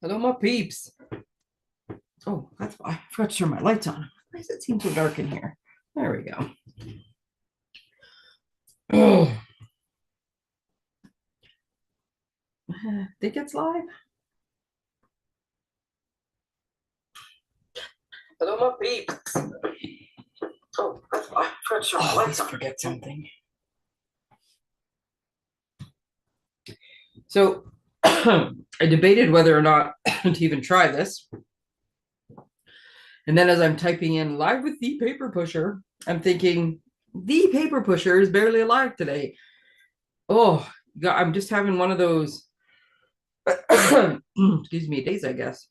Hello, my peeps. Oh, that's why I forgot to turn my lights on. Why does it seem so dark in here? There we go. Oh, think it's live. Hello, my peeps. Oh, that's why I forgot to turn my lights on. Forget something. So, I debated whether or not to even try this. And then as I'm typing in live with the paper pusher, I'm thinking the paper pusher is barely alive today. Oh, God, I'm just having one of those, excuse me, days, I guess.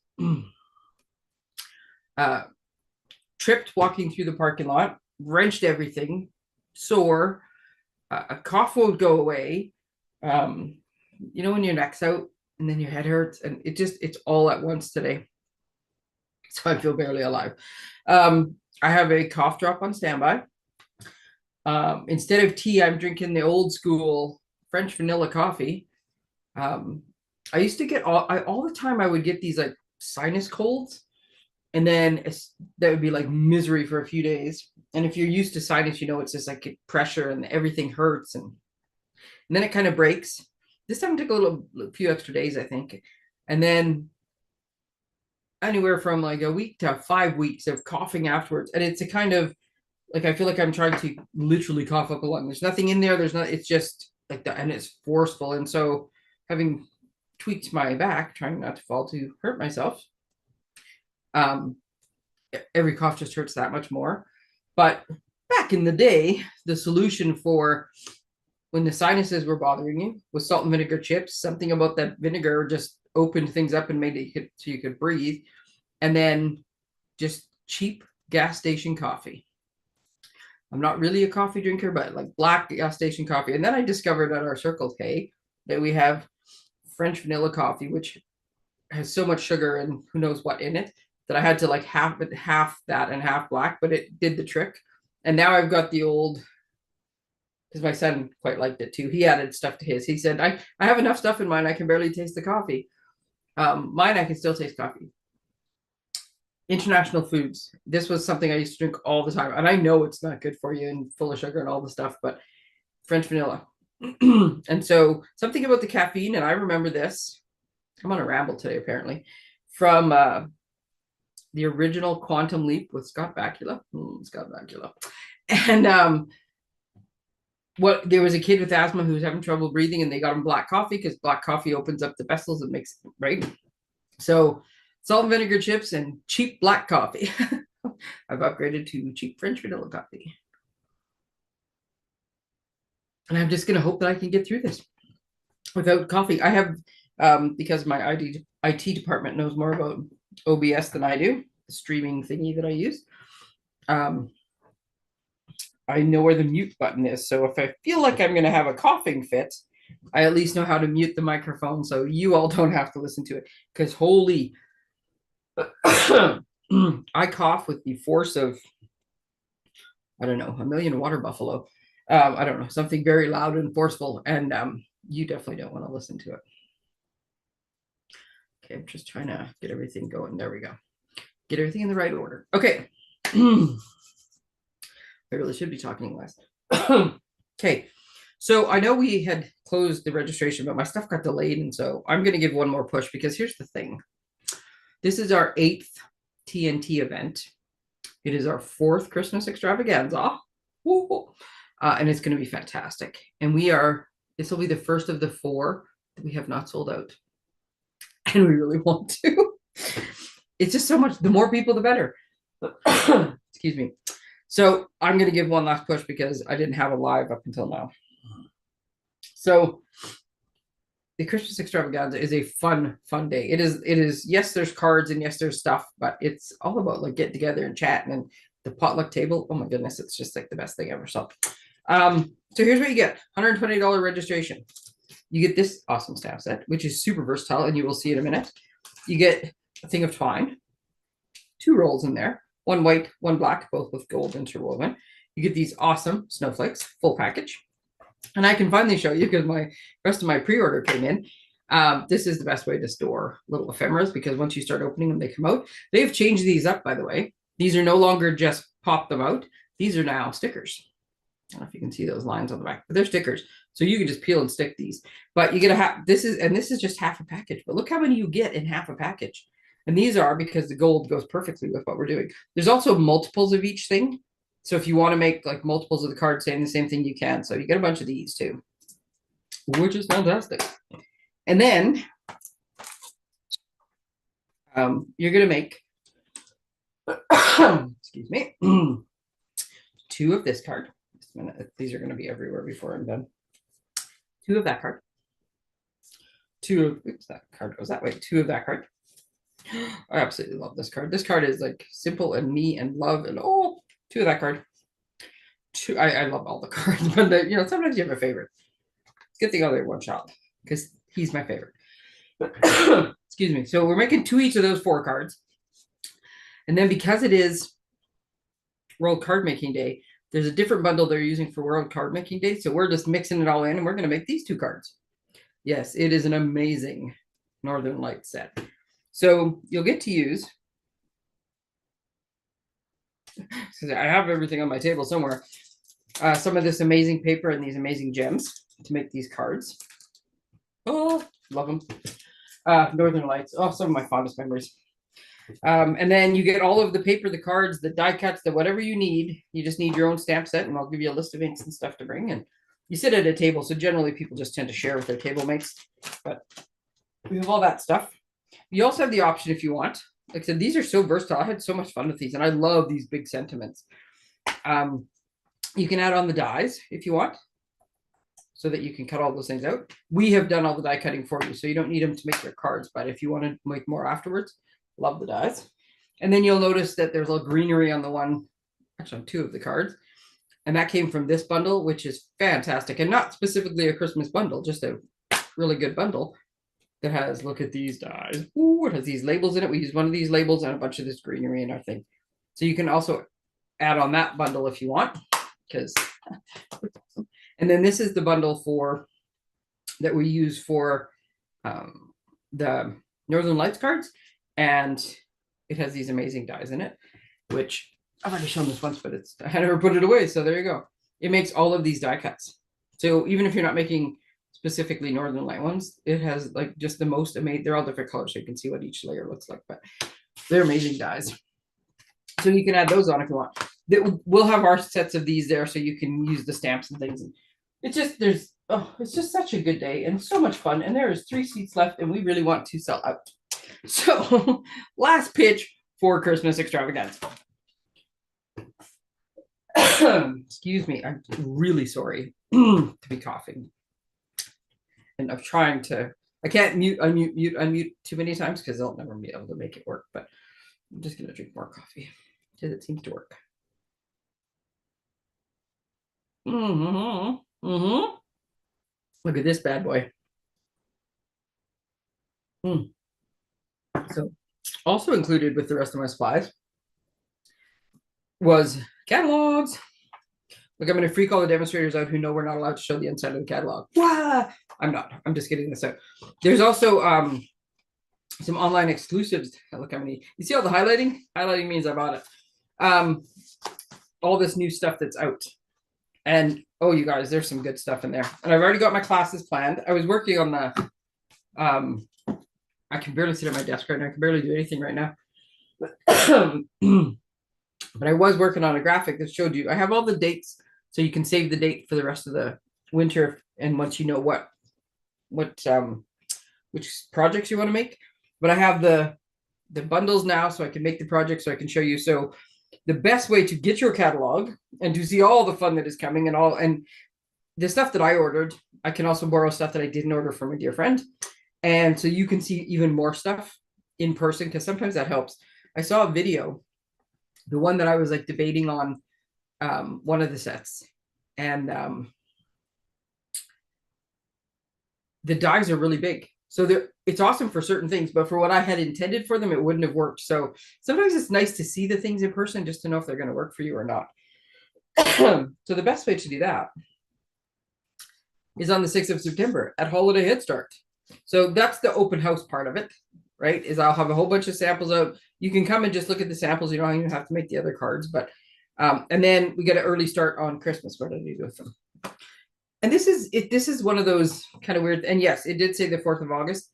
Tripped walking through the parking lot, wrenched everything, sore, a cough won't go away. You know, when your neck's out and then your head hurts, and it's all at once today. So I feel barely alive. I have a cough drop on standby. Instead of tea, I'm drinking the old school French vanilla coffee. I used to get all the time I would get these like sinus colds, and then that would be like misery for a few days. And if you're used to sinus, you know it's just like pressure and everything hurts, and then it kind of breaks. This time it took a few extra days, I think, and then anywhere from like a week to 5 weeks of coughing afterwards. And it's a kind of like I feel like I'm trying to literally cough up a lung. There's nothing in there. There's not. It's just like that, and it's forceful. And so having tweaked my back, trying not to fall to hurt myself, every cough just hurts that much more. But back in the day, the solution for when the sinuses were bothering you was salt and vinegar chips. Something about that vinegar just opened things up and made it so you could breathe. And then just cheap gas station coffee. I'm not really a coffee drinker, but like black gas station coffee. And then I discovered at our Circle K that we have French vanilla coffee, which has so much sugar and who knows what in it, that I had to like half that and half black, but it did the trick. And now I've got the old, because my son quite liked it too. He added stuff to his. He said, I have enough stuff in mine. I can barely taste the coffee. Mine, I can still taste coffee. International foods. This was something I used to drink all the time. And I know it's not good for you and full of sugar and all the stuff, but French vanilla. And so something about the caffeine, and I remember this. I'm on a ramble today, apparently, from the original Quantum Leap with Scott Bakula. Scott Bakula. And there was a kid with asthma who was having trouble breathing, and they got him black coffee because black coffee opens up the vessels and makes right. So salt and vinegar chips and cheap black coffee. I've upgraded to cheap French vanilla coffee. And I'm just going to hope that I can get through this without coffee. I have, because my IT department knows more about OBS than I do, the streaming thingy that I use. I know where the mute button is. So if I feel like I'm going to have a coughing fit, I at least know how to mute the microphone so you all don't have to listen to it. Because holy, I cough with the force of, I don't know, a million water buffalo. I don't know, something very loud and forceful. And you definitely don't want to listen to it. Okay, I'm just trying to get everything going. There we go. Get everything in the right order. Okay. I really should be talking less. Okay. So I know we had closed the registration, but my stuff got delayed. And so I'm going to give one more push because here's the thing. This is our 8th TNT event. It is our 4th Christmas extravaganza. And it's going to be fantastic. And this will be the first of the 4 that we have not sold out. And we really want to. It's just so much, the more people, the better. Excuse me. So I'm going to give one last push because I didn't have a live up until now. So the Christmas extravaganza is a fun day. It is, yes, there's cards and yes, there's stuff, but it's all about like getting together and chatting, and the potluck table. Oh my goodness, it's just like the best thing ever. So here's what you get: $120 registration. You get this awesome stamp set, which is super versatile, and you will see in a minute. You get a thing of twine, 2 rolls in there, 1 white, 1 black, both with gold interwoven. You get these awesome snowflakes, full package. And I can finally show you because my rest of my pre-order came in. This is the best way to store little ephemeras, because once you start opening them, they come out. They've changed these up, by the way. These are no longer just pop them out. These are now stickers. I don't know if you can see those lines on the back, but they're stickers. So you can just peel and stick these. But you get a half, this is just half a package. But look how many you get in half a package. And these are because the gold goes perfectly with what we're doing. There's also multiples of each thing. So if you want to make like multiples of the card saying the same thing, you can. So you get a bunch of these too, which is fantastic. And then you're going to make, excuse me, 2 of this card. Just a minute. These are going to be everywhere before I'm done. 2 of that card. 2 of, oops, that card goes that way. 2 of that card. I absolutely love this card. This card is like simple and me and love and 2 of that card. 2. I love all the cards, but sometimes you have a favorite. It's a good thing I'll one shot because he's my favorite. Excuse me. So we're making 2 each of those 4 cards. And then because it is World Card Making Day, there's a different bundle they're using for World Card Making Day. So we're just mixing it all in and we're going to make these 2 cards. Yes, it is an amazing Northern Lights set. So you'll get to use, because I have everything on my table somewhere, some of this amazing paper and these amazing gems to make these cards. Oh, love them. Northern Lights. Oh, some of my fondest memories. And then you get all of the paper, the cards, the die cuts, the whatever you need. You just need your own stamp set, and I'll give you a list of inks and stuff to bring. And you sit at a table, so generally people just tend to share with their table mates. But we have all that stuff. You also have the option if you want. Like I said, these are so versatile. I had so much fun with these, and I love these big sentiments. You can add on the dies if you want, so that you can cut all those things out. We have done all the die cutting for you, so you don't need them to make your cards. But if you want to make more afterwards, love the dies. And then you'll notice that there's a little greenery on the one, actually on 2 of the cards. And that came from this bundle, which is fantastic. And not specifically a Christmas bundle, just a really good bundle that has, look at these dies. Ooh, it has these labels in it. We use one of these labels and a bunch of this greenery in our thing. So you can also add on that bundle if you want, because, and then this is the bundle that we use for the Northern Lights cards. And it has these amazing dies in it, which I've already shown this once, but I had never put it away. So there you go. It makes all of these die cuts. So even if you're not making specifically Northern Light ones, it has like just the most amazing, they're all different colors, so you can see what each layer looks like, but they're amazing dies. So you can add those on if you want. We'll have our sets of these there, so you can use the stamps and things. And it's just, it's just such a good day and so much fun. And there is 3 seats left, and we really want to sell out. So last pitch for Christmas extravaganza. Excuse me, I'm really sorry to be coughing. And I'm trying to, I can't unmute too many times because I'll never be able to make it work. But I'm just going to drink more coffee because it seems to work. Look at this bad boy. So also included with the rest of my supplies was catalogs. Look, I'm going to freak all the demonstrators out who know we're not allowed to show the inside of the catalog. Wah! I'm not. I'm just getting this out. There's also some online exclusives. Look how many. You see all the highlighting? Highlighting means I bought it. All this new stuff that's out. And, oh, you guys, there's some good stuff in there. And I've already got my classes planned. I was working on the, I can barely sit at my desk right now. I can barely do anything right now. But I was working on a graphic that showed you. I have all the dates, so you can save the date for the rest of the winter. And once you know which projects you want to make. But I have the bundles now, so I can make the project, so I can show you. So the best way to get your catalog and to see all the fun that is coming and the stuff that I ordered, I can also borrow stuff that I didn't order from a dear friend. And so you can see even more stuff in person, because sometimes that helps. I saw a video, the one that I was like debating on, one of the sets, and the dies are really big. So it's awesome for certain things, but for what I had intended for them, it wouldn't have worked. So sometimes it's nice to see the things in person just to know if they're going to work for you or not. So the best way to do that is on the 6th of September at Holiday Head Start. So that's the open house part of it, right? Is I'll have a whole bunch of samples out. You can come and just look at the samples. You don't even have to make the other cards, but and then we get an early start on Christmas. What did I do with them? And this is it. This is one of those kind of weird. And yes, it did say the 4th of August.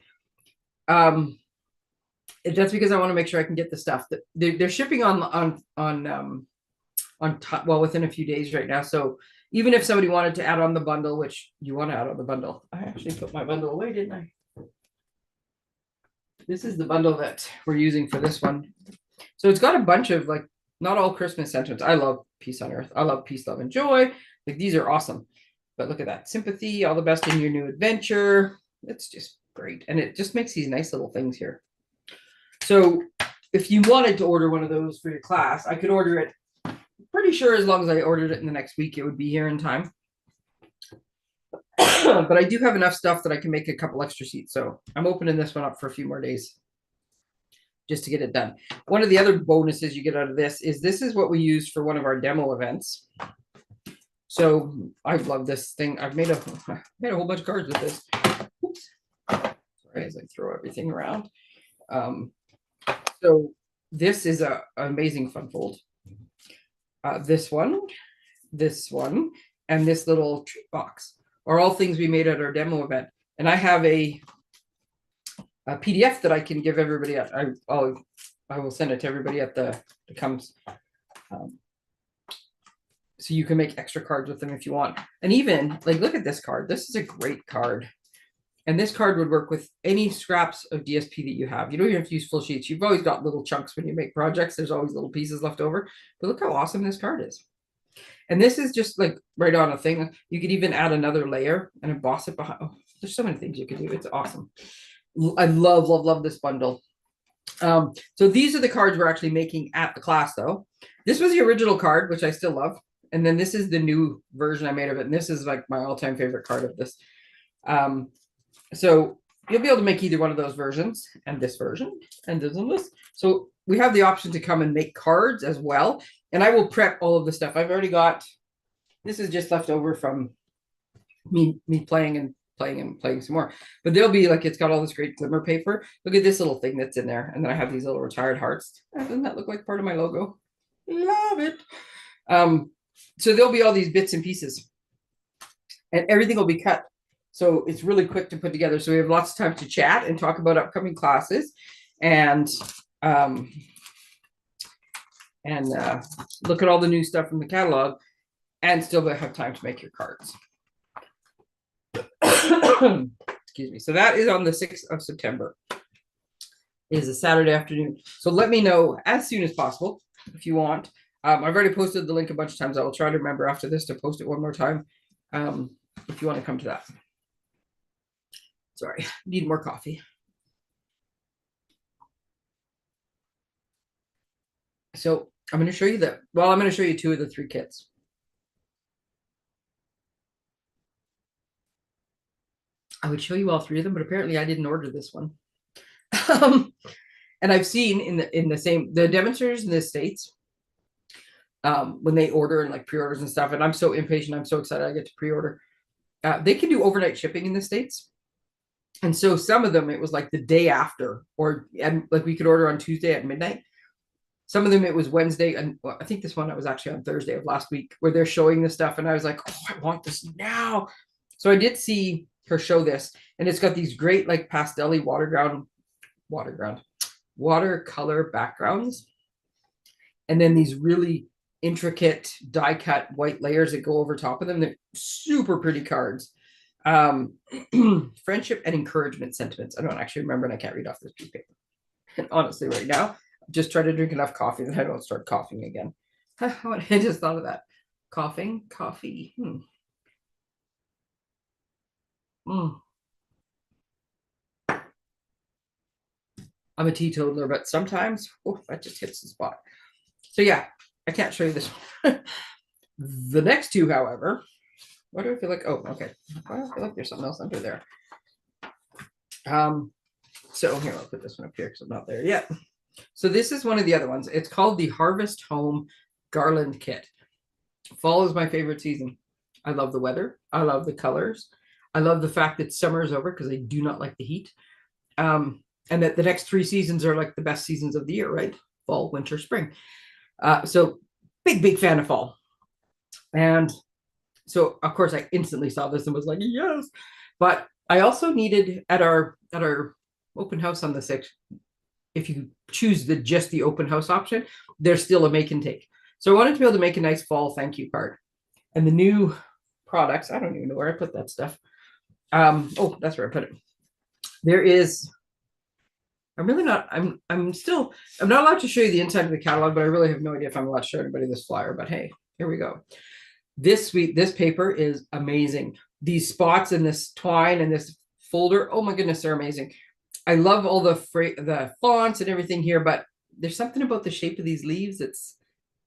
That's because I want to make sure I can get the stuff that they're shipping well within a few days right now. So even if somebody wanted to add on the bundle, which you want to add on the bundle, I actually put my bundle away, didn't I? This is the bundle that we're using for this one. So it's got a bunch of like, not all Christmas sentiments. I love peace on earth. I love peace, love, and joy. Like these are awesome. But look at that. Sympathy, all the best in your new adventure. It's just great. And it just makes these nice little things here. So if you wanted to order one of those for your class, I could order it. Pretty sure as long as I ordered it in the next week, it would be here in time. But I do have enough stuff that I can make a couple extra seats. So I'm opening this one up for a few more days just to get it done. One of the other bonuses you get out of this is what we used for one of our demo events. So I love this thing. I've made a whole bunch of cards with this. Oops. Sorry, as I throw everything around. So this is an amazing fun fold. This one, and this little treat box are all things we made at our demo event. And I have a PDF that I can give everybody. I will send it to everybody at that comes. So you can make extra cards with them if you want. And even like, look at this card. This is a great card. And this card would work with any scraps of DSP that you have. You don't even have to use full sheets. You've always got little chunks when you make projects. There's always little pieces left over. But look how awesome this card is. And this is just like right on a thing. You could even add another layer and emboss it behind. Oh, there's so many things you can do. It's awesome. I love, love, love this bundle. So these are the cards we're actually making at the class, though. This was the original card, which I still love. And then this is the new version I made of it. And this is like my all-time favorite card of this. So you'll be able to make either one of those versions, and this version, and this. So we have the option to come and make cards as well. And I will prep all of the stuff. I've already got, this is just left over from me playing and playing some more. But there'll be like, it's got all this great glimmer paper. Look at this little thing that's in there. And then I have these little retired hearts. Doesn't that look like part of my logo? Love it. So there'll be all these bits and pieces. And everything will be cut. So it's really quick to put together. So we have lots of time to chat and talk about upcoming classes and look at all the new stuff from the catalog and still have time to make your cards. Excuse me. So that is on the 6th of September. It is a Saturday afternoon. So let me know as soon as possible if you want. I've already posted the link a bunch of times. I will try to remember after this to post it one more time if you want to come to that. Sorry, need more coffee. So I'm going to show you that. Well, I'm going to show you 2 of the 3 kits. I would show you all 3 of them, but apparently I didn't order this one. And I've seen in the demonstrators in the States, when they order and like pre-orders and stuff, and I'm so impatient. I'm so excited I get to pre-order. They can do overnight shipping in the States. And so some of them, it was like the day after, and like we could order on Tuesday at midnight. Some of them, it was Wednesday. And well, I think this one, I was actually on Thursday of last week where they're showing this stuff. And I was like, oh, I want this now. So I did see her show this, and it's got these great like pastel-y watercolor backgrounds. And then these really intricate die cut white layers that go over top of them. They're super pretty cards. Friendship and encouragement sentiments. I don't actually remember, and I can't read off this piece of paper. And honestly, right now, I'm just trying to drink enough coffee that I don't start coughing again. I just thought of that. Coughing, coffee. I'm a teetotaler, but sometimes that just hits the spot. So yeah, I can't show you this. The next two, however, what do I feel like? Oh, okay. I feel like there's something else under there. So here, I'll put this one up here because I'm not there yet. So this is one of the other ones. It's called the Harvest Home Garland Kit. Fall is my favorite season. I love the weather. I love the colors. I love the fact that summer is over because I do not like the heat. And that the next 3 seasons are like the best seasons of the year, right? Fall, winter, spring. So big fan of fall. And so of course I instantly saw this and was like, yes. But I also needed at our open house on the 6th, if you choose just the open house option, there's still a make and take. So I wanted to be able to make a nice fall thank you card. And the new products, I don't even know where I put that stuff. Oh, that's where I put it. There is, I'm really not, I'm not allowed to show you the inside of the catalog, but I really have no idea if I'm allowed to show anybody this flyer, but hey, here we go. This paper is amazing. These spots and this twine and this folder, oh my goodness, they're amazing. I love all the fonts and everything here, but there's something about the shape of these leaves.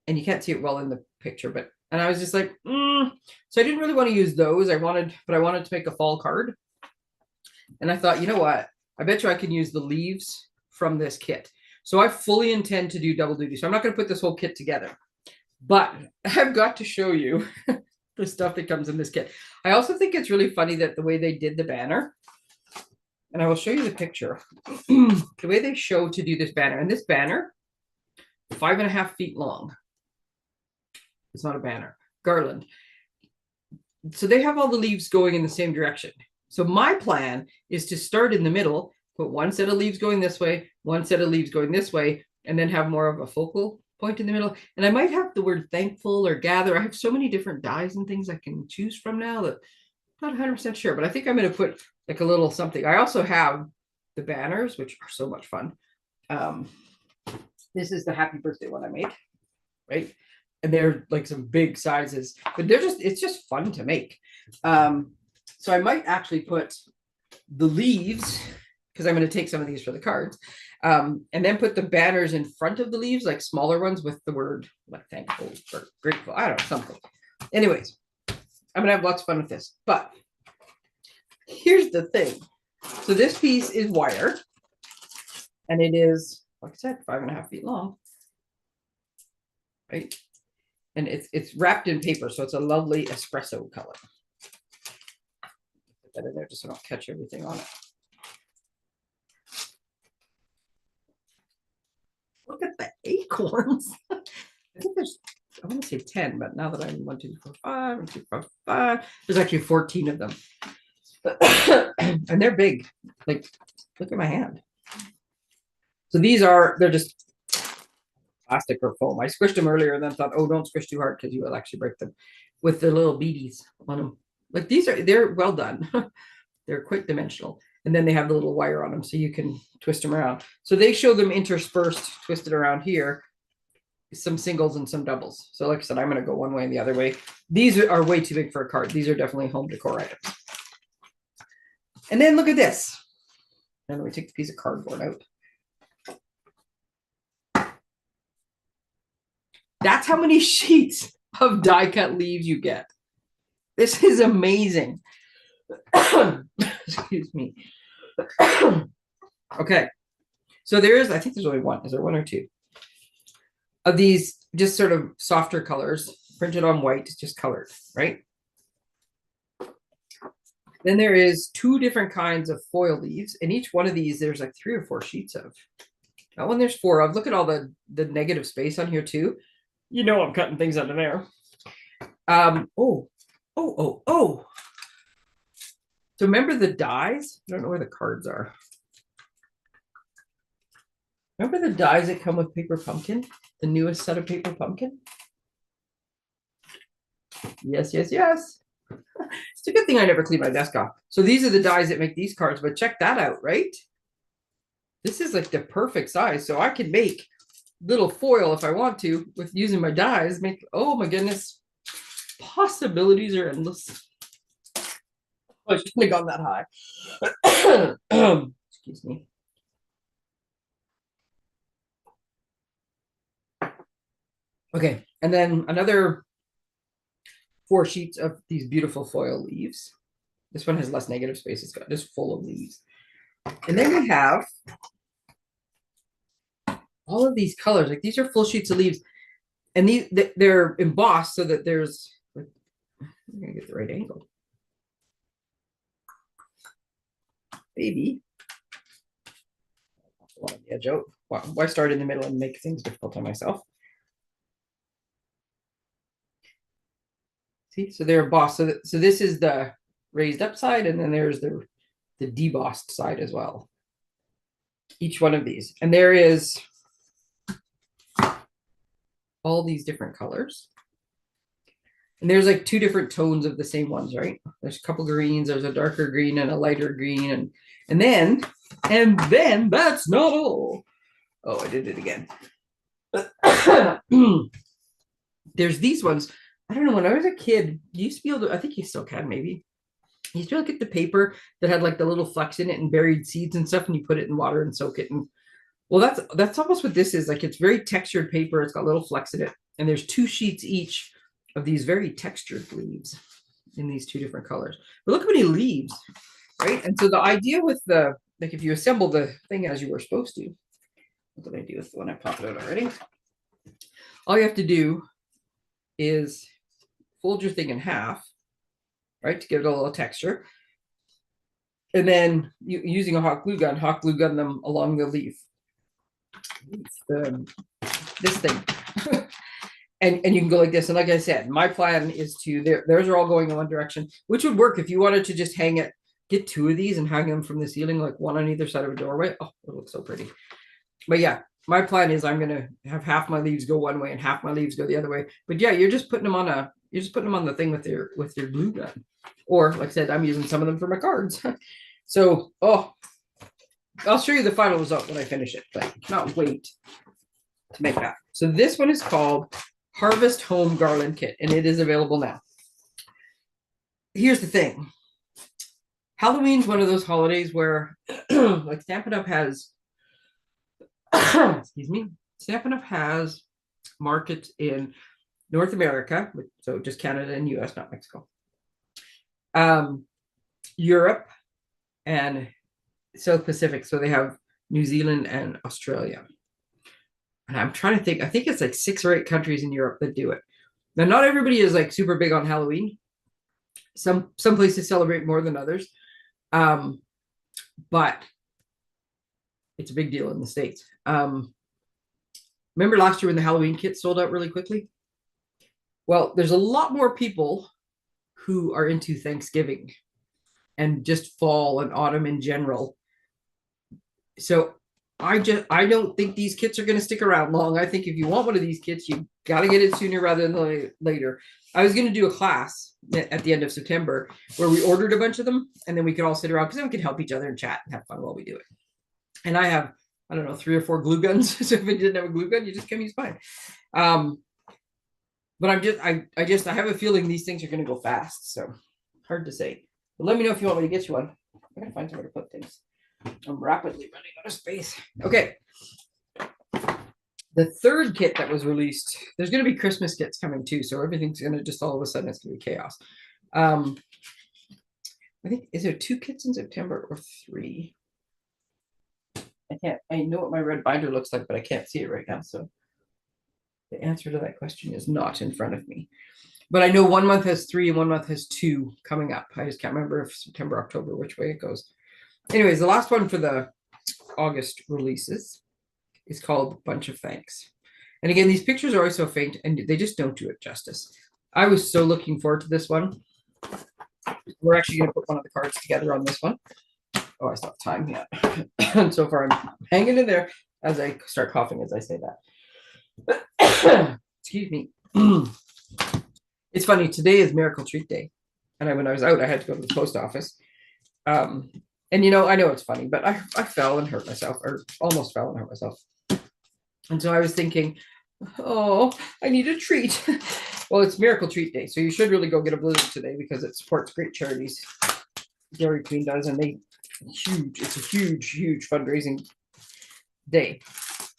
And you can't see it well in the picture, and I was just like, So I didn't really want to use those. I wanted to make a fall card. And I thought, you know what? I bet you I can use the leaves from this kit. So I fully intend to do double duty. So I'm not going to put this whole kit together, but I've got to show you the stuff that comes in this kit. I also think it's really funny that the way they did the banner, and I will show you the picture, the way they show to do this banner. And this banner, 5.5 feet long. It's not a banner, garland. So they have all the leaves going in the same direction. So my plan is to start in the middle, put one set of leaves going this way, one set of leaves going this way, and then have more of a focal point in the middle. And I might have the word thankful or gather. I have so many different dies and things I can choose from now that I'm not 100% sure, but I think I'm going to put like a little something. I also have the banners, which are so much fun. This is the happy birthday one I made, right? And they're like some big sizes, but it's just fun to make. So I might actually put the leaves, because I'm going to take some of these for the cards, and then put the banners in front of the leaves, like smaller ones with the word like thankful or grateful. I don't know, something. Anyways, I'm going to have lots of fun with this. But here's the thing. So this piece is wire, and it is, like I said, 5.5 feet long, right? And it's wrapped in paper, so it's a lovely espresso color. Put that in there just so I don't catch everything on it. Look at the acorns. I think there's, I want to say 10, but now that I'm 1, 2, 3, 4, 5, 1, 2, 3, 4, 5, there's actually 14 of them. And they're big. Like, look at my hand. So they're just plastic or foam. I squished them earlier and then thought, oh, don't squish too hard because you will actually break them, with the little beadies on them. Like they're well done. They're quite dimensional. And then they have the little wire on them so you can twist them around. So they show them interspersed, twisted around here, some singles and some doubles. So like I said, I'm going to go one way and the other way. These are way too big for a card. These are definitely home decor items. And then look at this. And we take the piece of cardboard out. That's how many sheets of die cut leaves you get. This is amazing. Excuse me. Okay. So I think there's only one. Is there one or two? Of these just sort of softer colors, printed on white, just colored, right? Then there is 2 different kinds of foil leaves. And each one of these, there's like 3 or 4 sheets of. That one there's 4 of. Look at all the negative space on here too. You know I'm cutting things under there. Oh. So remember the dies? I don't know where the cards are. Remember the dies that come with Paper Pumpkin? The newest set of Paper Pumpkin? Yes. It's a good thing I never cleaned my desk off. So these are the dies that make these cards, but check that out, right? This is like the perfect size. So I can make little foil if I want to with using my dies. Oh my goodness. Possibilities are endless. I shouldn't have gone that high. Excuse me. Okay, and then another 4 sheets of these beautiful foil leaves. This one has less negative space. It's got just full of leaves. And then we have all of these colors. Like these are full sheets of leaves. And these they're embossed so that there's, I'm gonna get the right angle. Maybe. The edge out. Why start in the middle and make things difficult on myself? See, so they're embossed. So this is the raised up side, and then there's the debossed side as well. Each one of these, and there is all these different colors. And there's like 2 different tones of the same ones, right? There's a couple greens, there's a darker green and a lighter green, and then that's not all. Oh, I did it again. There's these ones. I don't know, when I was a kid, you used to be able to, I think you still can maybe. You used to be able to get the paper that had like the little flecks in it and buried seeds and stuff, and you put it in water and soak it. And well, that's almost what this is. Like it's very textured paper. It's got little flecks in it. And there's 2 sheets each of these very textured leaves in these 2 different colors. But look how many leaves, right? And so the idea with the, like if you assemble the thing as you were supposed to, what did I do with the one I popped out already? All you have to do is fold your thing in half, right, to give it a little texture. And then using a hot glue gun them along the leaf. This thing. and you can go like this. And like I said, my plan is to, theirs are all going in one direction, which would work if you wanted to just hang it, get 2 of these and hang them from the ceiling, like one on either side of a doorway. Oh, it looks so pretty. But yeah, my plan is I'm going to have half my leaves go one way and half my leaves go the other way. But yeah, you're just putting them on the thing with your glue gun. Or like I said, I'm using some of them for my cards. So, oh, I'll show you the final result when I finish it, but I cannot wait to make that. So this one is called Harvest Home Garland Kit, and it is available now. Here's the thing. Halloween's one of those holidays where like Stampin' Up has excuse me, Stampin' Up has markets in North America, so just Canada and US, not Mexico, Europe, and South Pacific. So they have New Zealand and Australia. And I'm trying to think, I think it's like 6 or 8 countries in Europe that do it. Now, not everybody is like super big on Halloween. Some places celebrate more than others. But it's a big deal in the States. Remember last year when the Halloween kits sold out really quickly? Well, there's a lot more people who are into Thanksgiving and just fall and autumn in general. So I don't think these kits are going to stick around long. I think if you want one of these kits, you got to get it sooner rather than later. I was going to do a class at the end of September where we ordered a bunch of them, and then we could all sit around because then we could help each other and chat and have fun while we do it. And I have, I don't know, 3 or 4 glue guns. So if it didn't have a glue gun, you just can use mine. But I have a feeling these things are going to go fast. So hard to say. But let me know if you want me to get you one. I'm going to find somewhere to put things. I'm rapidly running out of space. Okay. The 3rd kit that was released, there's going to be Christmas kits coming too. So everything's going to just all of a sudden, it's going to be chaos. I think, is there 2 kits in September or 3? I know what my red binder looks like, but I can't see it right now. So the answer to that question is not in front of me. But I know one month has 3 and one month has 2 coming up. I just can't remember if September, October, which way it goes. Anyways, the last one for the August releases is called Bunch of Thanks. And again, these pictures are always so faint and they just don't do it justice. I was so looking forward to this one. We're actually going to put one of the cards together on this one. Oh, I still have time yet. And so far, I'm hanging in there as I start coughing as I say that. Excuse me. It's funny. Today is Miracle Treat Day. And when I was out, I had to go to the post office. And, you know, I know it's funny, but I fell and hurt myself, or almost fell and hurt myself. And so I was thinking, oh, I need a treat. Well, it's Miracle Treat Day. So you should really go get a blizzard today because it supports great charities. Dairy Queen does, and it's a huge fundraising day.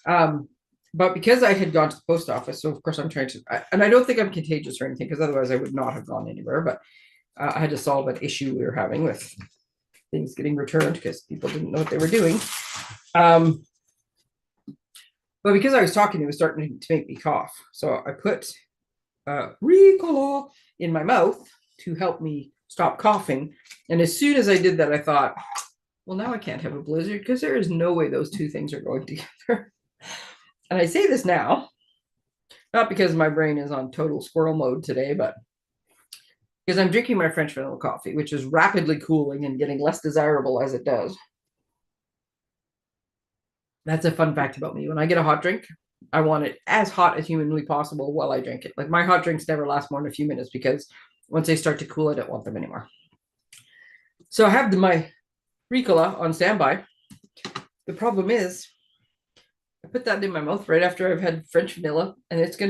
But because I had gone to the post office, so of course I'm trying to, and I don't think I'm contagious or anything, because otherwise I would not have gone anywhere, but I had to solve an issue we were having with things getting returned because people didn't know what they were doing. But because I was talking, it was starting to make me cough. So I put Ricola in my mouth to help me stop coughing. And as soon as I did that, I thought, well, now I can't have a blizzard because there is no way those two things are going together. And I say this now, not because my brain is on total squirrel mode today, but because I'm drinking my French vanilla coffee, which is rapidly cooling and getting less desirable as it does. That's a fun fact about me. When I get a hot drink, I want it as hot as humanly possible while I drink it. Like my hot drinks never last more than a few minutes because once they start to cool, I don't want them anymore. So I have my Ricola on standby. The problem is I put that in my mouth right after I've had French vanilla, and it's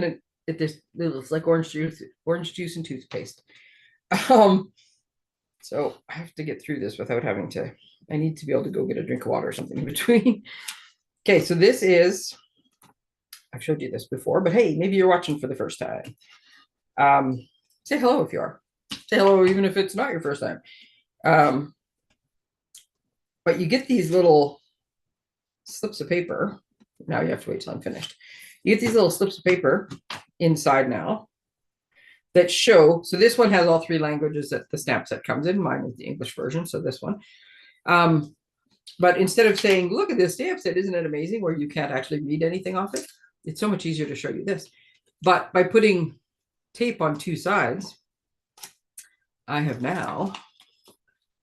like orange juice and toothpaste. So I have to get through this without having to. I need to be able to go get a drink of water or something in between. Okay, so this is. I've showed you this before, but hey, maybe you're watching for the first time. Say hello if you are. Say hello even if it's not your first time. But you get these little slips of paper. Now you have to wait till I'm finished. You get these little slips of paper inside now that show. So this one has all three languages that the stamp set comes in. Mine is the English version, so this one. But instead of saying, look at this stamp set, isn't it amazing, where you can't actually read anything off it? It's so much easier to show you this. But by putting tape on two sides, I have now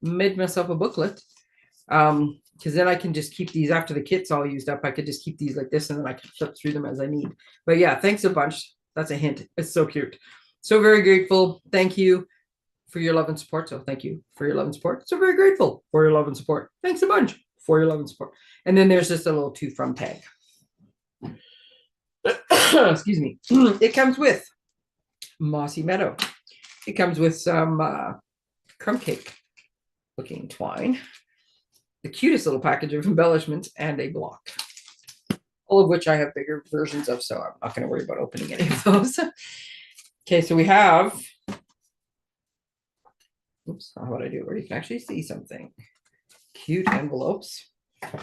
made myself a booklet. Because then I can just keep these after the kit's all used up. I could just keep these like this, and then I can flip through them as I need. But yeah, thanks a bunch. That's a hint. It's so cute. So very grateful. Thank you for your love and support. So thank you for your love and support. So very grateful for your love and support. Thanks a bunch for your love and support. And then there's just a little to from tag. Excuse me. It comes with Mossy Meadow. It comes with some crumb cake looking twine, the cutest little package of embellishments, and a block, all of which I have bigger versions of, so I'm not going to worry about opening any of those. Okay, so we have, oops, how would I do it where you can actually see something? Cute envelopes. I'll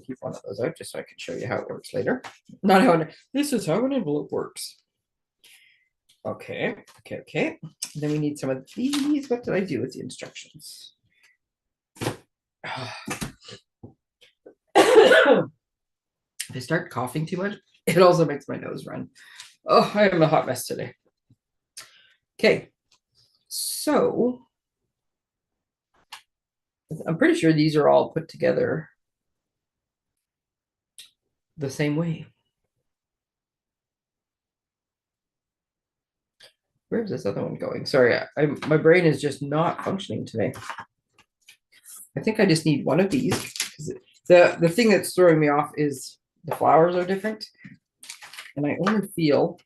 keep one of those out just so I can show you how it works later. Not how this is how an envelope works. Okay. Then we need some of these. What did I do with the instructions? If I start coughing too much, it also makes my nose run. Oh, I am a hot mess today. Okay, so I'm pretty sure these are all put together the same way. Where's this other one going? Sorry, my brain is just not functioning today. I think I just need one of these. The thing that's throwing me off is the flowers are different, and I only feel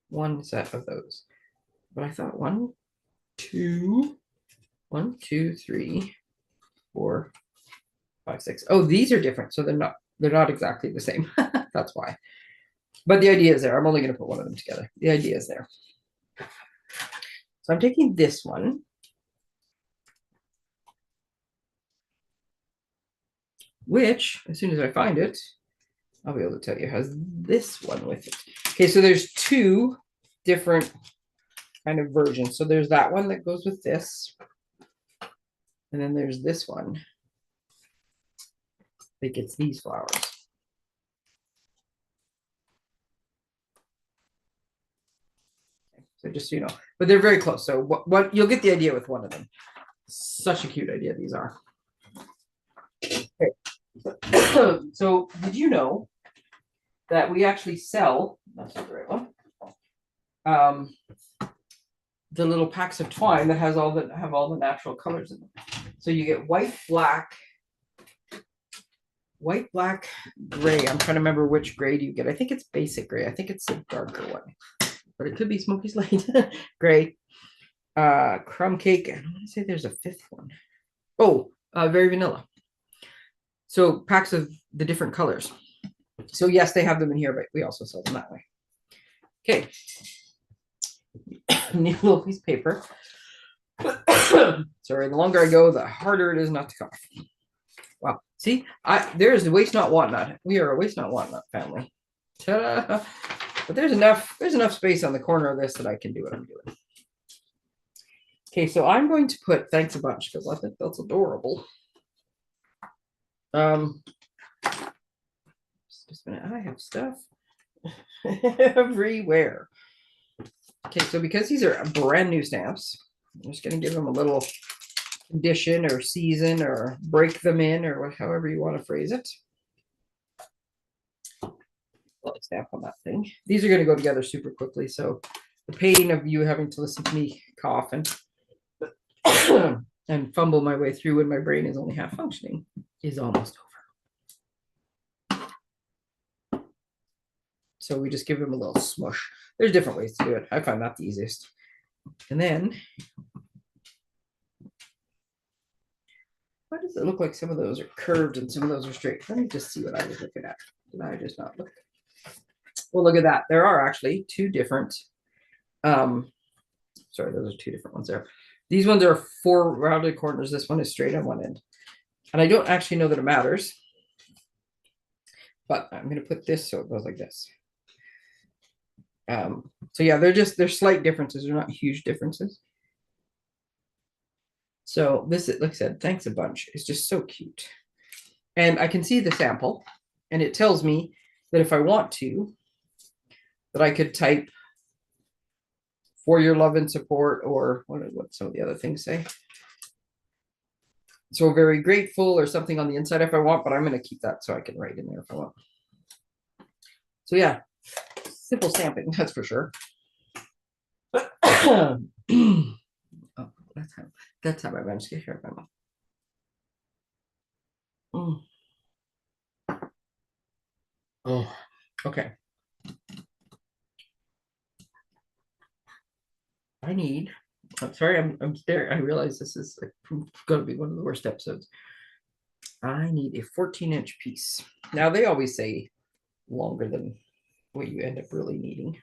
one set of those. But I thought 1, 2, 3, 4, 5, 6. Oh, these are different, so they're not exactly the same. That's why. But the idea is there. I'm only going to put one of them together. The idea is there. So I'm taking this one. Which, as soon as I find it, I'll be able to tell you has this one with it. Okay, so there's two different kind of versions. So there's that one that goes with this. And then there's this one that gets these flowers. So just so you know, but they're very close. So what you'll get the idea with one of them. Such a cute idea these are. Okay. So did you know that we actually sell, that's not the right one, the little packs of twine that have all the natural colors in them. So you get white, black, gray. I'm trying to remember which gray do you get. I think it's basic gray. I think it's the darker one, but it could be smoky slate gray. crumb cake. I want to say there's a fifth one. Oh, very vanilla. So packs of the different colors. So yes, they have them in here, but we also sell them that way. Okay. Need a little piece of paper. Sorry, the longer I go, the harder it is not to cough. Wow. See, there's the waste not want nut. We are a waste not want nut family. Ta-da! But there's enough space on the corner of this that I can do what I'm doing. Okay, so I'm going to put thanks a bunch because I think that's adorable. Just a minute, I have stuff everywhere. Okay, so because these are brand new stamps, I'm just going to give them a little condition or season or break them in or however you want to phrase it. Let stamp on that thing. These are going to go together super quickly, so the pain of you having to listen to me cough and and fumble my way through when my brain is only half functioning is almost over. So we just give them a little smush. There's different ways to do it. I find that the easiest. And then, why does it look like some of those are curved and some of those are straight? Let me just see what I was looking at. Did I just not look? Well, look at that. There are actually two different, sorry, those are two different ones there. These ones are 4 rounded corners. This one is straight on one end. And I don't actually know that it matters. But I'm going to put this so it goes like this. So yeah, they're slight differences. They're not huge differences. So this, like I said, thanks a bunch. It's just so cute. And I can see the sample. And it tells me that if I want to, that I could type for your love and support, or what some of the other things say. So very grateful or something on the inside if I want, but I'm going to keep that so I can write in there if I want. So yeah, simple stamping, that's for sure. Oh, that's how I managed to get here. Oh, okay. I'm sorry, I'm staring. I realize this is going to be one of the worst episodes. I need a 14-inch piece. Now, they always say longer than what you end up really needing.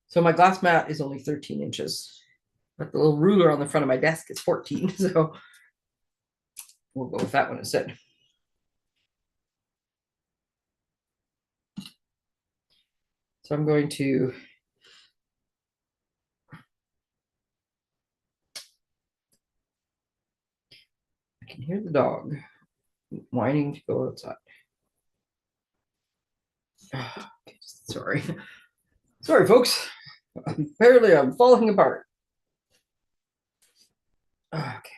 So my glass mat is only 13 inches, but the little ruler on the front of my desk is 14. So we'll go with that one instead. So I'm going to I can hear the dog whining to go outside. Okay, sorry. Sorry, folks. Apparently, I'm falling apart. Okay.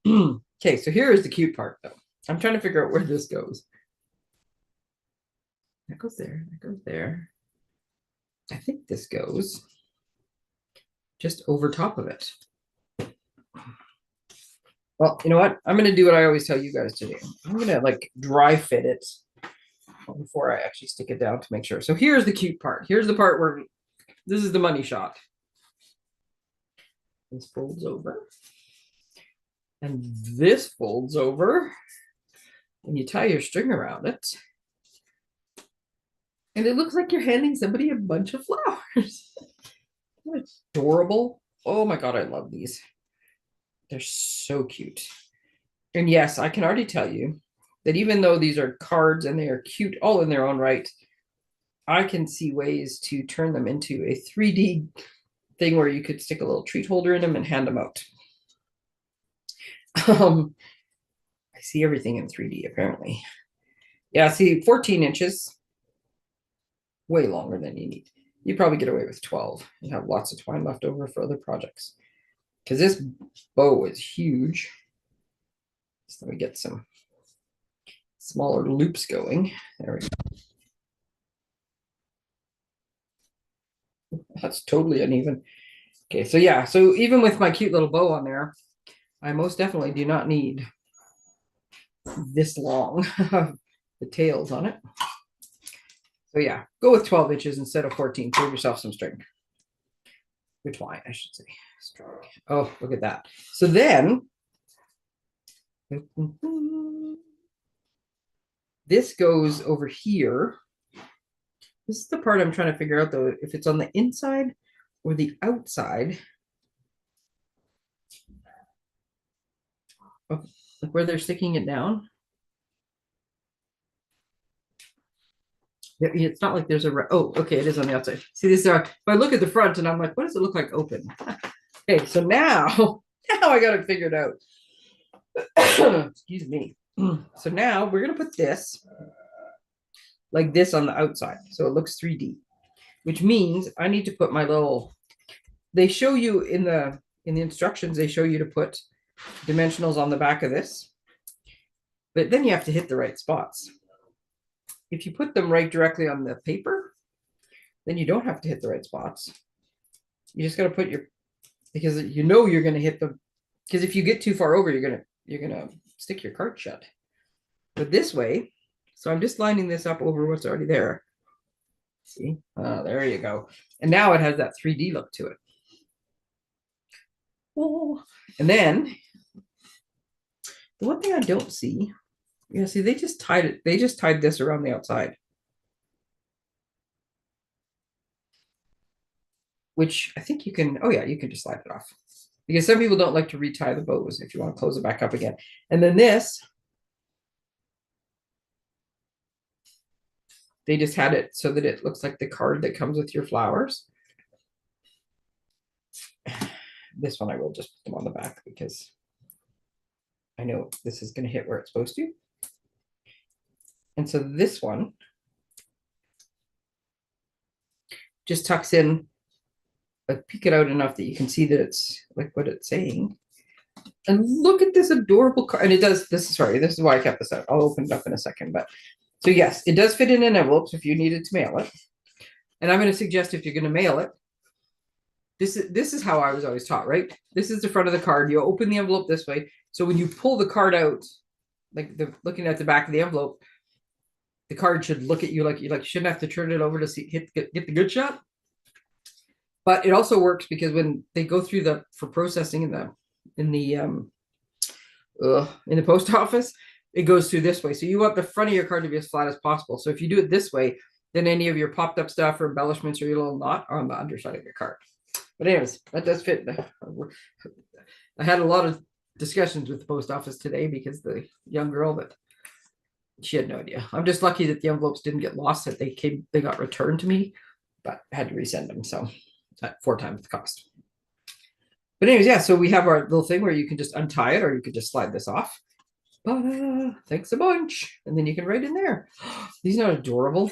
Okay, so here is the cute part, though. I'm trying to figure out where this goes. That goes there. That goes there. I think this goes just over top of it. Well, you know what? I'm going to do what I always tell you guys to do. I'm going to like dry fit it before I actually stick it down to make sure. So here's the cute part. Here's the part where this is the money shot. This folds over. And this folds over. And you tie your string around it. And it looks like you're handing somebody a bunch of flowers. It's adorable. Oh my God, I love these. They're so cute. And yes, I can already tell you that even though these are cards and they are cute all in their own right, I can see ways to turn them into a 3D thing where you could stick a little treat holder in them and hand them out. I see everything in 3D apparently. Yeah, see, 14 inches, way longer than you need. You probably get away with 12 and have lots of twine left over for other projects. Because this bow is huge. So let me get some smaller loops going. There we go. That's totally uneven. Okay, so yeah, so even with my cute little bow on there, I most definitely do not need this long the tails on it. So yeah, go with 12 inches instead of 14. Save yourself some string. Your twine, I should say. String. Oh, look at that. So then this goes over here. This is the part I'm trying to figure out though, if it's on the inside or the outside of where they're sticking it down. It's not like there's a, oh, okay, it is on the outside. See, this if I look at the front and I'm like, what does it look like open? Okay, so now I got it figured out. Excuse me. So now we're gonna put this like this on the outside, so it looks 3D, which means I need to put my little. They show you in the instructions. They show you to put dimensionals on the back of this, but then you have to hit the right spots. If you put them right directly on the paper, then you don't have to hit the right spots. You just got to put your, because you know you're going to hit them, because if you get too far over, you're gonna stick your card shut. But this way, so I'm just lining this up over what's already there. See, oh, there you go. And now it has that 3D look to it. Oh, and then the one thing I don't see, yeah, see, they just tied it. They just tied this around the outside, which I think you can. Oh yeah, you can just slide it off, because some people don't like to retie the bows if you want to close it back up again. And then this, they just had it so that it looks like the card that comes with your flowers. This one I will just put them on the back because I know this is going to hit where it's supposed to. And so this one just tucks in, peek it out enough that you can see that it's like what it's saying. And look at this adorable card. And it does, this is why I kept this out. I'll open it up in a second. But so yes, it does fit in an envelope if you needed to mail it. And I'm going to suggest if you're going to mail it, this is how I was always taught, right? This is the front of the card. You open the envelope this way. So when you pull the card out, like looking at the back of the envelope, the card should look at you like you shouldn't have to turn it over to see get the good shot. But it also works because when they go through for processing in the post office, it goes through this way. So you want the front of your card to be as flat as possible. So if you do it this way, then any of your popped up stuff or embellishments or your little knot are on the underside of your card. But anyways, that does fit. I had a lot of discussions with the post office today because the young girl that she had no idea. I'm just lucky that the envelopes didn't get lost, that they got returned to me, but I had to resend them. So at 4 times the cost. But anyways, yeah, so we have our little thing where you can just untie it or you could just slide this off. Thanks a bunch. And then you can write in there. These are adorable.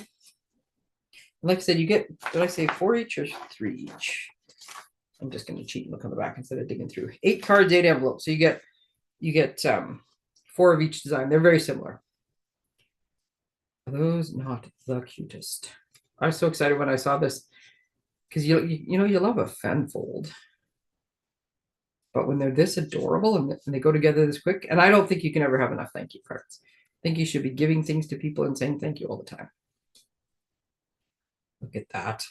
Like I said, you get, did I say 4 each or 3 each? I'm just going to cheat and look on the back instead of digging through. 8 cards, 8 envelopes. So you get 4 of each design. They're very similar. Are those not the cutest? I was so excited when I saw this because you know you love a fan fold, but when they're this adorable and they go together this quick, and I don't think you can ever have enough thank you cards. I think you should be giving things to people and saying thank you all the time. Look at that.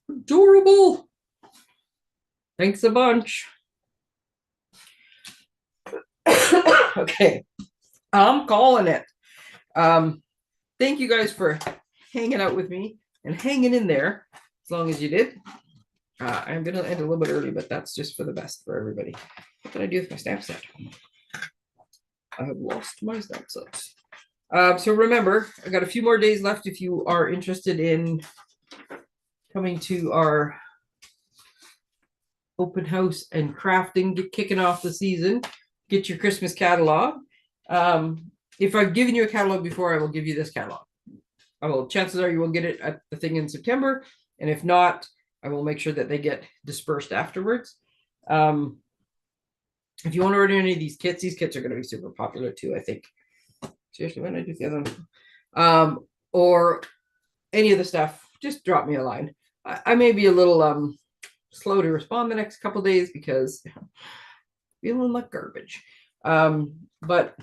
Adorable. Thanks a bunch. Okay. I'm calling it. Thank you guys for hanging out with me and hanging in there as long as you did. I'm going to end a little bit early, but that's just for the best for everybody. What did I do with my stamp set? I have lost my stamp set. So remember, I got a few more days left if you are interested in coming to our open house and crafting, kicking off the season, get your Christmas catalog. If I've given you a catalog before, I will give you this catalog. Chances are you will get it at the thing in September. And if not, I will make sure that they get dispersed afterwards. If you want to order any of these kits are going to be super popular too, I think. Seriously, when I do the other one. Or any of the stuff, just drop me a line. I may be a little slow to respond the next couple days because I'm feeling like garbage. But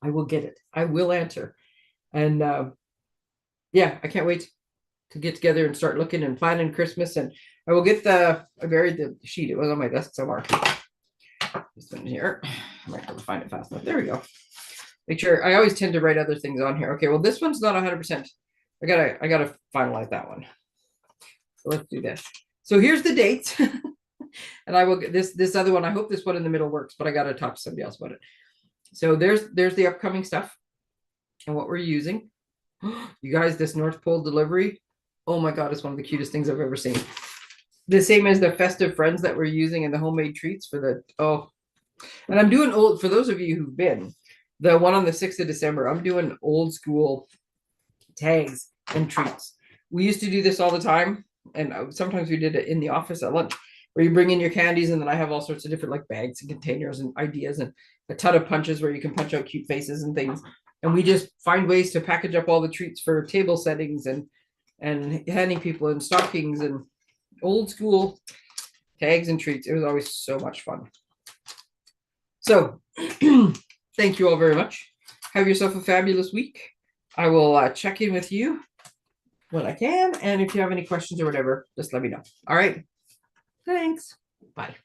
I will get it. I will answer. And yeah, I can't wait to get together and start looking and planning Christmas. And I will get I buried the sheet. It was on my desk somewhere. This one here. I might have to find it fast enough. There we go. Make sure. I always tend to write other things on here. Okay, well, this one's not 100%. I gotta finalize that one. So let's do this. So here's the dates. And I will get this other one. I hope this one in the middle works, but I gotta talk to somebody else about it. So there's the upcoming stuff and what we're using. You guys, this North Pole delivery, oh my God, it's one of the cutest things I've ever seen. The same as the festive friends that we're using and the homemade treats for and I'm doing for those of you who've been, the one on the 6th of December, I'm doing old school tags and treats. We used to do this all the time. And sometimes we did it in the office at lunch, where you bring in your candies, and then I have all sorts of different like bags and containers and ideas and a ton of punches where you can punch out cute faces and things. And we just find ways to package up all the treats for table settings and handing people in stockings and old school tags and treats. It was always so much fun. So thank you all very much. Have yourself a fabulous week. I will check in with you when I can. And if you have any questions or whatever, just let me know. All right. Thanks. Bye.